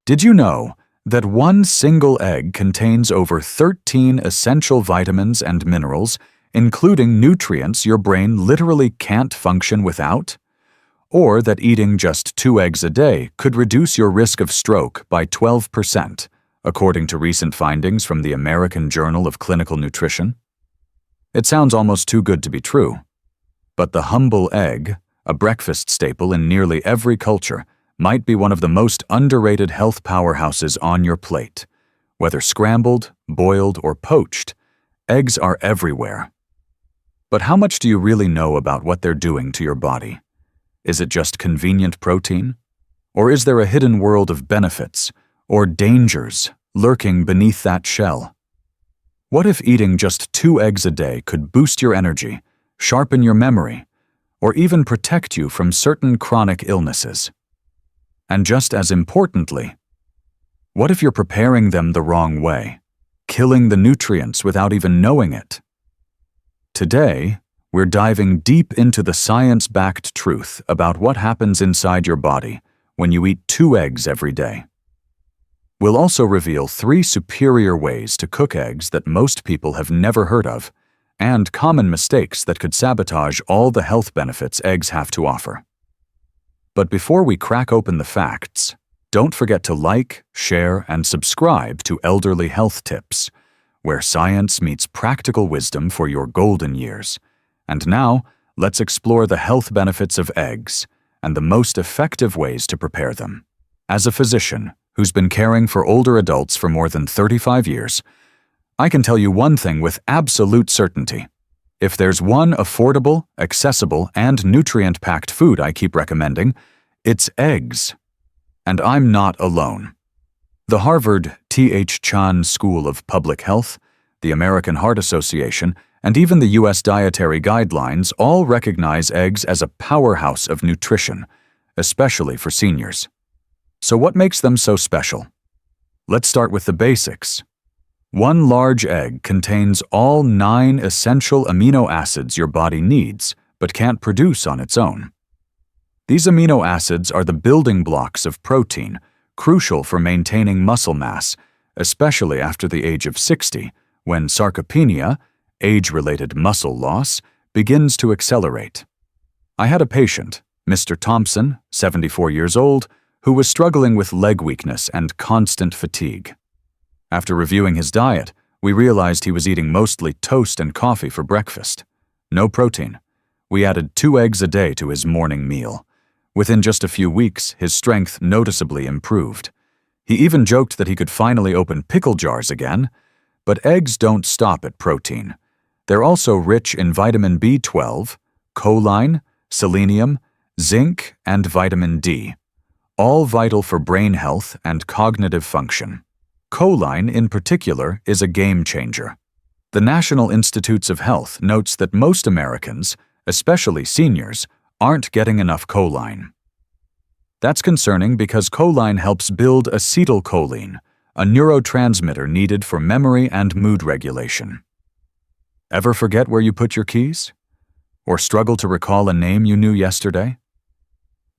Did you know that one single egg contains over 13 essential vitamins and minerals, including nutrients your brain literally can't function without? Or that eating just 2 eggs a day could reduce your risk of stroke by 12%, according to recent findings from the American Journal of Clinical Nutrition? It sounds almost too good to be true. But the humble egg, a breakfast staple in nearly every culture, might be one of the most underrated health powerhouses on your plate. Whether scrambled, boiled, or poached, eggs are everywhere. But how much do you really know about what they're doing to your body? Is it just convenient protein? Or is there a hidden world of benefits or dangers lurking beneath that shell? What if eating just 2 eggs a day could boost your energy, sharpen your memory, or even protect you from certain chronic illnesses? And just as importantly, what if you're preparing them the wrong way, killing the nutrients without even knowing it? Today, we're diving deep into the science-backed truth about what happens inside your body when you eat 2 eggs every day. We'll also reveal 3 superior ways to cook eggs that most people have never heard of, and common mistakes that could sabotage all the health benefits eggs have to offer. But before we crack open the facts, don't forget to like, share, and subscribe to Elderly Health Tips, where science meets practical wisdom for your golden years. And now, let's explore the health benefits of eggs and the most effective ways to prepare them. As a physician who's been caring for older adults for more than 35 years, I can tell you one thing with absolute certainty. If there's one affordable, accessible, and nutrient-packed food I keep recommending, it's eggs. And I'm not alone. The Harvard T.H. Chan School of Public Health, the American Heart Association, and even the U.S. Dietary Guidelines all recognize eggs as a powerhouse of nutrition, especially for seniors. So what makes them so special? Let's start with the basics. One large egg contains all 9 essential amino acids your body needs, but can't produce on its own. These amino acids are the building blocks of protein, crucial for maintaining muscle mass, especially after the age of 60, when sarcopenia, age-related muscle loss, begins to accelerate. I had a patient, Mr. Thompson, 74 years old, who was struggling with leg weakness and constant fatigue. After reviewing his diet, we realized he was eating mostly toast and coffee for breakfast. No protein. We added 2 eggs a day to his morning meal. Within just a few weeks, his strength noticeably improved. He even joked that he could finally open pickle jars again. But eggs don't stop at protein. They're also rich in vitamin B12, choline, selenium, zinc, and vitamin D, all vital for brain health and cognitive function. Choline, in particular, is a game changer. The National Institutes of Health notes that most Americans, especially seniors, aren't getting enough choline. That's concerning because choline helps build acetylcholine, a neurotransmitter needed for memory and mood regulation. Ever forget where you put your keys? Or struggle to recall a name you knew yesterday?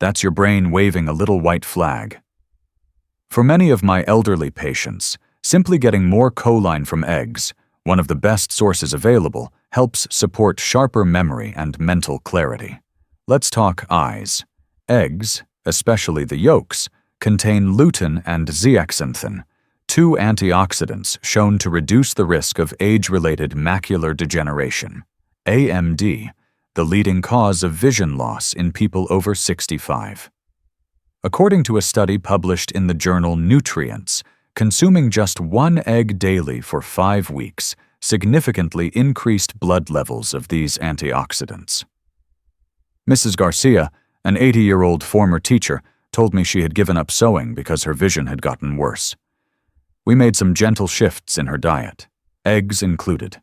That's your brain waving a little white flag. For many of my elderly patients, simply getting more choline from eggs, one of the best sources available, helps support sharper memory and mental clarity. Let's talk eyes. Eggs, especially the yolks, contain lutein and zeaxanthin, 2 antioxidants shown to reduce the risk of age-related macular degeneration, AMD, the leading cause of vision loss in people over 65. According to a study published in the journal Nutrients, consuming just 1 egg daily for 5 weeks significantly increased blood levels of these antioxidants. Mrs. Garcia, an 80-year-old former teacher, told me she had given up sewing because her vision had gotten worse. We made some gentle shifts in her diet, eggs included.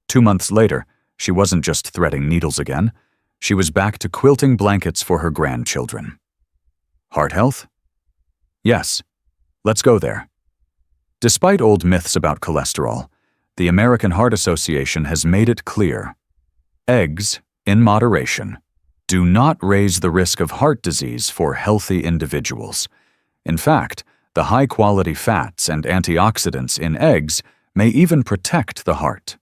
2 months later, she wasn't just threading needles again, she was back to quilting blankets for her grandchildren. Heart health? Yes, let's go there. Despite old myths about cholesterol, the American Heart Association has made it clear. Eggs, in moderation, do not raise the risk of heart disease for healthy individuals. In fact, The high-quality fats and antioxidants in eggs may even protect the heart.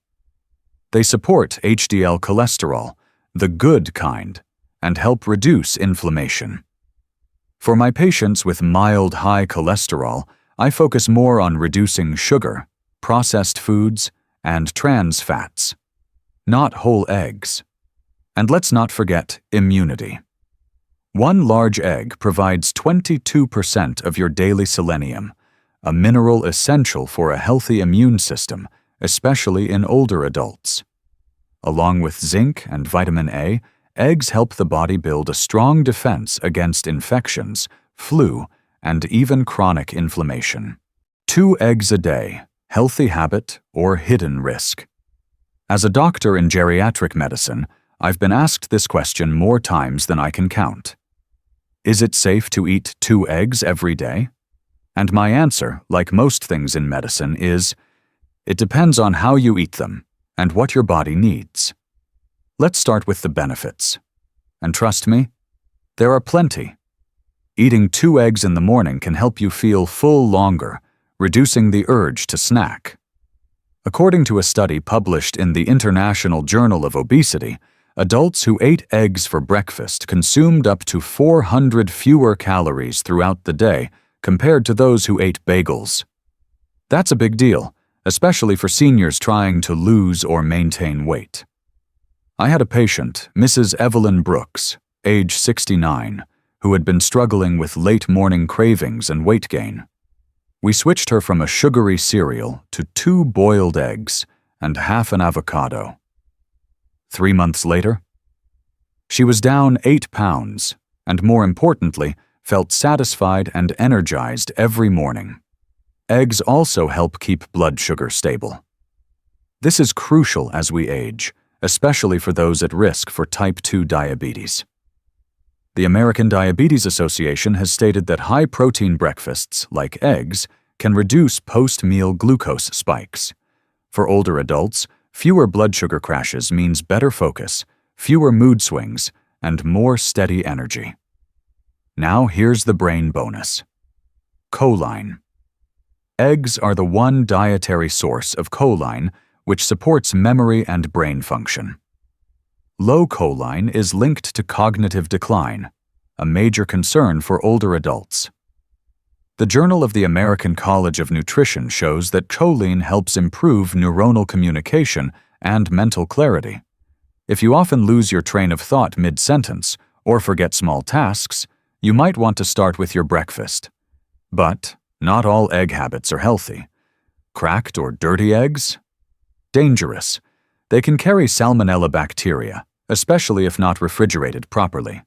They support HDL cholesterol, the good kind, and help reduce inflammation. For my patients with mild high cholesterol, I focus more on reducing sugar, processed foods, and trans fats, not whole eggs. And let's not forget immunity. One large egg provides 22% of your daily selenium, a mineral essential for a healthy immune system, especially in older adults. Along with zinc and vitamin A, eggs help the body build a strong defense against infections, flu, and even chronic inflammation. 2 eggs a day, healthy habit or hidden risk? As a doctor in geriatric medicine, I've been asked this question more times than I can count. Is it safe to eat 2 eggs every day? And my answer, like most things in medicine, is it depends on how you eat them and what your body needs. Let's start with the benefits. And trust me, there are plenty. Eating 2 eggs in the morning can help you feel full longer, reducing the urge to snack. According to a study published in the International Journal of Obesity, adults who ate eggs for breakfast consumed up to 400 fewer calories throughout the day compared to those who ate bagels. That's a big deal, especially for seniors trying to lose or maintain weight. I had a patient, Mrs. Evelyn Brooks, age 69, who had been struggling with late morning cravings and weight gain. We switched her from a sugary cereal to 2 boiled eggs and half an avocado. 3 months later, she was down 8 pounds and, more importantly, felt satisfied and energized every morning. Eggs also help keep blood sugar stable. This is crucial as we age, especially for those at risk for type 2 diabetes. The American Diabetes Association has stated that high-protein breakfasts, like eggs, can reduce post-meal glucose spikes. For older adults, fewer blood sugar crashes means better focus, fewer mood swings, and more steady energy. Now here's the brain bonus. Choline. Eggs are the one dietary source of choline which supports memory and brain function. Low choline is linked to cognitive decline, a major concern for older adults. The Journal of the American College of Nutrition shows that choline helps improve neuronal communication and mental clarity. If you often lose your train of thought mid-sentence or forget small tasks, you might want to start with your breakfast. But not all egg habits are healthy. Cracked or dirty eggs? Dangerous. They can carry salmonella bacteria, especially if not refrigerated properly.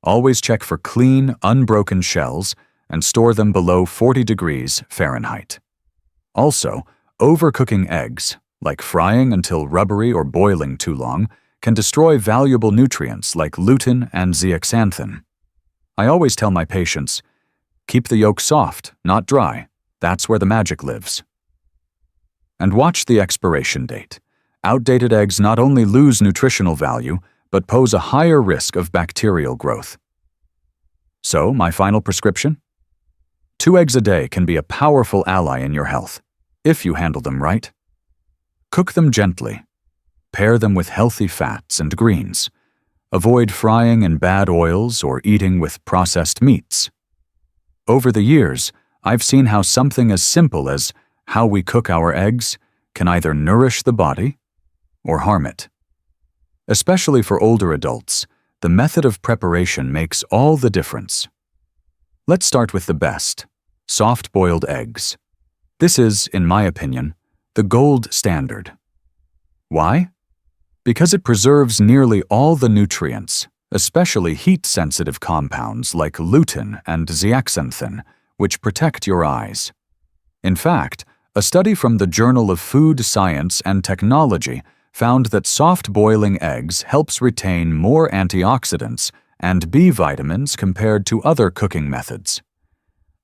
Always check for clean, unbroken shells and store them below 40 degrees Fahrenheit. Also, overcooking eggs, like frying until rubbery or boiling too long, can destroy valuable nutrients like lutein and zeaxanthin. I always tell my patients, keep the yolk soft, not dry. That's where the magic lives. And watch the expiration date. Outdated eggs not only lose nutritional value, but pose a higher risk of bacterial growth. So, my final prescription? 2 eggs a day can be a powerful ally in your health, if you handle them right. Cook them gently. Pair them with healthy fats and greens. Avoid frying in bad oils or eating with processed meats. Over the years, I've seen how something as simple as how we cook our eggs can either nourish the body or harm it. Especially for older adults, the method of preparation makes all the difference. Let's start with the best, soft-boiled eggs. This is, in my opinion, the gold standard. Why? Because it preserves nearly all the nutrients, especially heat-sensitive compounds like lutein and zeaxanthin, which protect your eyes. In fact, a study from the Journal of Food Science and Technology found that soft-boiling eggs helps retain more antioxidants and B vitamins compared to other cooking methods.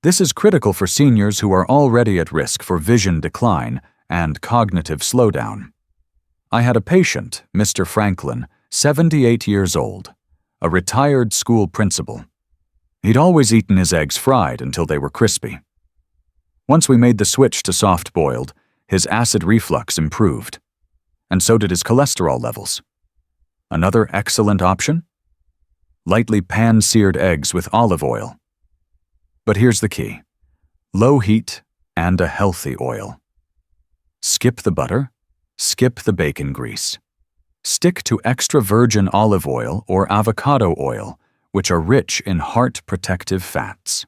This is critical for seniors who are already at risk for vision decline and cognitive slowdown. I had a patient, Mr. Franklin, 78 years old, a retired school principal. He'd always eaten his eggs fried until they were crispy. Once we made the switch to soft-boiled, his acid reflux improved, and so did his cholesterol levels. Another excellent option? Lightly pan-seared eggs with olive oil. But here's the key: low heat and a healthy oil. Skip the butter, skip the bacon grease. Stick to extra virgin olive oil or avocado oil, which are rich in heart-protective fats.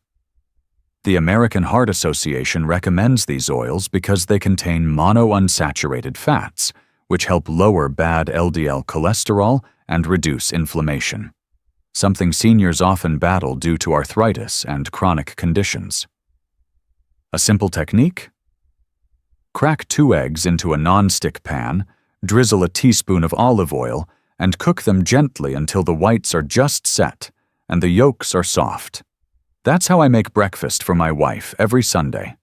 The American Heart Association recommends these oils because they contain monounsaturated fats, which help lower bad LDL cholesterol and reduce inflammation, something seniors often battle due to arthritis and chronic conditions. A simple technique? Crack 2 eggs into a non-stick pan, drizzle a teaspoon of olive oil, and cook them gently until the whites are just set and the yolks are soft. That's how I make breakfast for my wife every Sunday.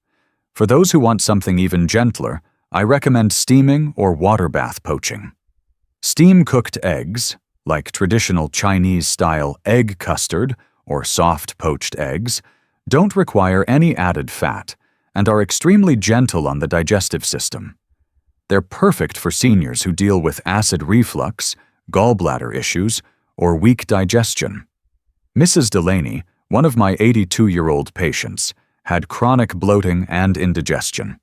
For those who want something even gentler, I recommend steaming or water bath poaching. Steam-cooked eggs, like traditional Chinese-style egg custard or soft poached eggs, don't require any added fat and are extremely gentle on the digestive system. They're perfect for seniors who deal with acid reflux, gallbladder issues, or weak digestion. Mrs. Delaney, one of my 82-year-old patients, had chronic bloating and indigestion.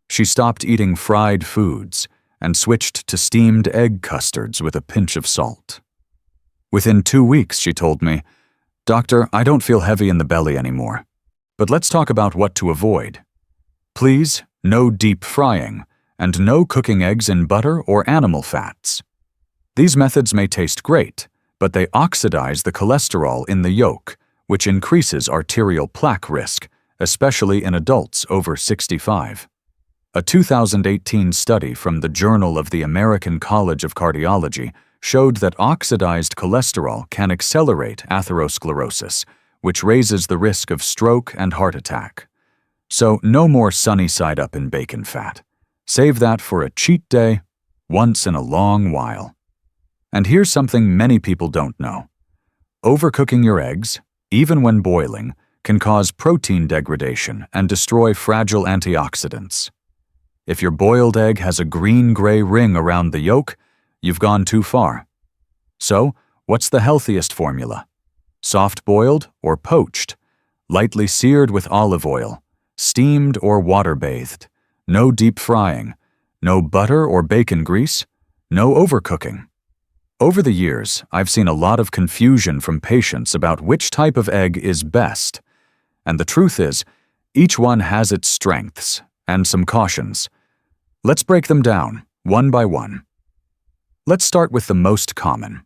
She stopped eating fried foods and switched to steamed egg custards with a pinch of salt. Within 2 weeks, she told me, "Doctor, I don't feel heavy in the belly anymore. But let's talk about what to avoid. Please, no deep frying, and no cooking eggs in butter or animal fats. These methods may taste great, but they oxidize the cholesterol in the yolk, which increases arterial plaque risk, especially in adults over 65. A 2018 study from the Journal of the American College of Cardiology showed that oxidized cholesterol can accelerate atherosclerosis, which raises the risk of stroke and heart attack. So no more sunny side up in bacon fat. Save that for a cheat day once in a long while. And here's something many people don't know. Overcooking your eggs, even when boiling, can cause protein degradation and destroy fragile antioxidants. If your boiled egg has a green-gray ring around the yolk, you've gone too far. So, what's the healthiest formula? Soft-boiled or poached? Lightly seared with olive oil? Steamed or water-bathed? No deep frying? No butter or bacon grease? No overcooking? Over the years, I've seen a lot of confusion from patients about which type of egg is best. And the truth is, each one has its strengths and some cautions. Let's break them down, one by one. Let's start with the most common.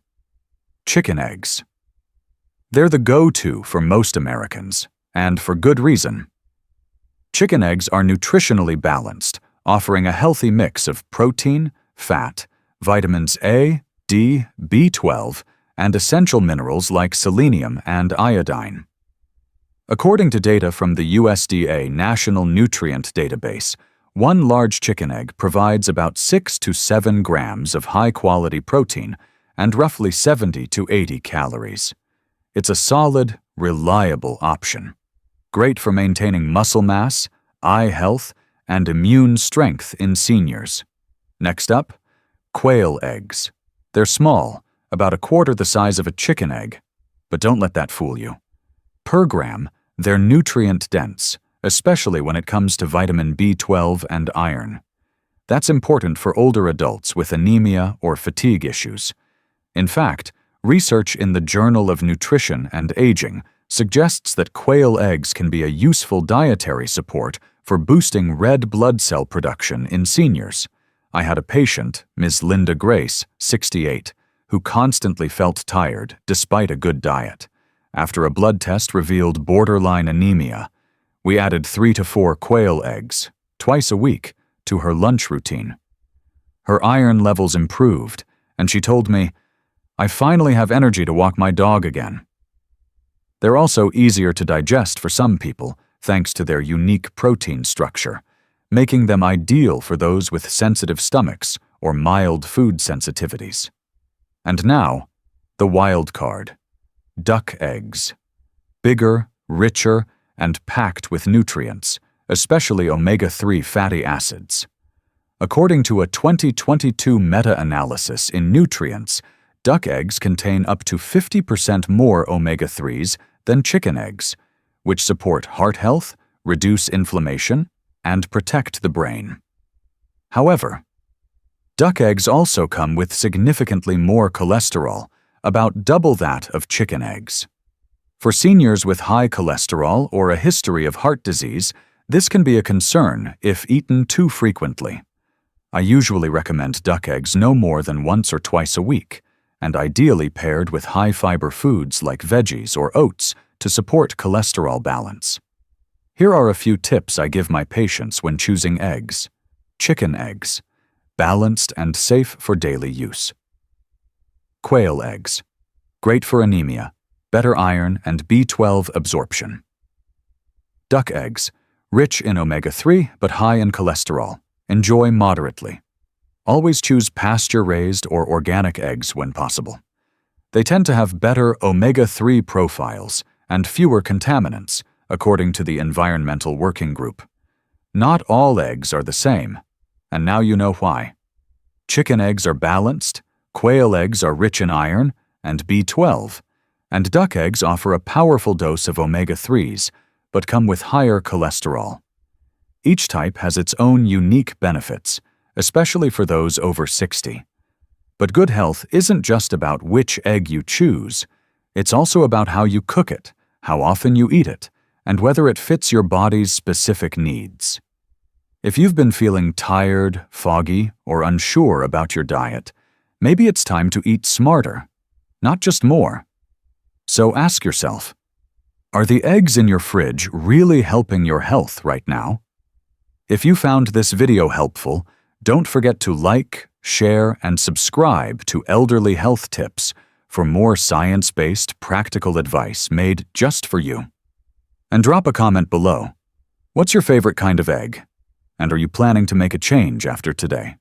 Chicken eggs. They're the go-to for most Americans, and for good reason. Chicken eggs are nutritionally balanced, offering a healthy mix of protein, fat, vitamins A, D, B12, and essential minerals like selenium and iodine. According to data from the USDA National Nutrient Database, one large chicken egg provides about 6 to 7 grams of high-quality protein and roughly 70 to 80 calories. It's a solid, reliable option. Great for maintaining muscle mass, eye health, and immune strength in seniors. Next up, quail eggs. They're small, about a quarter the size of a chicken egg, but don't let that fool you. Per gram, they're nutrient-dense, especially when it comes to vitamin B12 and iron. That's important for older adults with anemia or fatigue issues. In fact, research in the Journal of Nutrition and Aging suggests that quail eggs can be a useful dietary support for boosting red blood cell production in seniors. I had a patient, Ms. Linda Grace, 68, who constantly felt tired despite a good diet. After a blood test revealed borderline anemia, we added 3 to 4 quail eggs, twice a week, to her lunch routine. Her iron levels improved, and she told me, "I finally have energy to walk my dog again." They're also easier to digest for some people, thanks to their unique protein structure, making them ideal for those with sensitive stomachs or mild food sensitivities. And now, the wild card: duck eggs. Bigger, richer, and packed with nutrients, especially omega-3 fatty acids. According to a 2022 meta-analysis in Nutrients, duck eggs contain up to 50% more omega-3s than chicken eggs, which support heart health, reduce inflammation, and protect the brain. However, duck eggs also come with significantly more cholesterol, about double that of chicken eggs. For seniors with high cholesterol or a history of heart disease, this can be a concern if eaten too frequently. I usually recommend duck eggs no more than once or twice a week, and ideally paired with high-fiber foods like veggies or oats to support cholesterol balance. Here are a few tips I give my patients when choosing eggs. Chicken eggs, balanced and safe for daily use. Quail eggs, great for anemia, better iron and B12 absorption. Duck eggs, rich in omega-3 but high in cholesterol. Enjoy moderately. Always choose pasture-raised or organic eggs when possible. They tend to have better omega-3 profiles and fewer contaminants, according to the Environmental Working Group. Not all eggs are the same, and now you know why. Chicken eggs are balanced, quail eggs are rich in iron and B12, and duck eggs offer a powerful dose of omega-3s, but come with higher cholesterol. Each type has its own unique benefits, especially for those over 60. But good health isn't just about which egg you choose. It's also about how you cook it, how often you eat it, and whether it fits your body's specific needs. If you've been feeling tired, foggy, or unsure about your diet, maybe it's time to eat smarter, not just more. So ask yourself, are the eggs in your fridge really helping your health right now? If you found this video helpful, don't forget to like, share, and subscribe to Elderly Health Tips for more science-based, practical advice made just for you. And drop a comment below. What's your favorite kind of egg? And are you planning to make a change after today?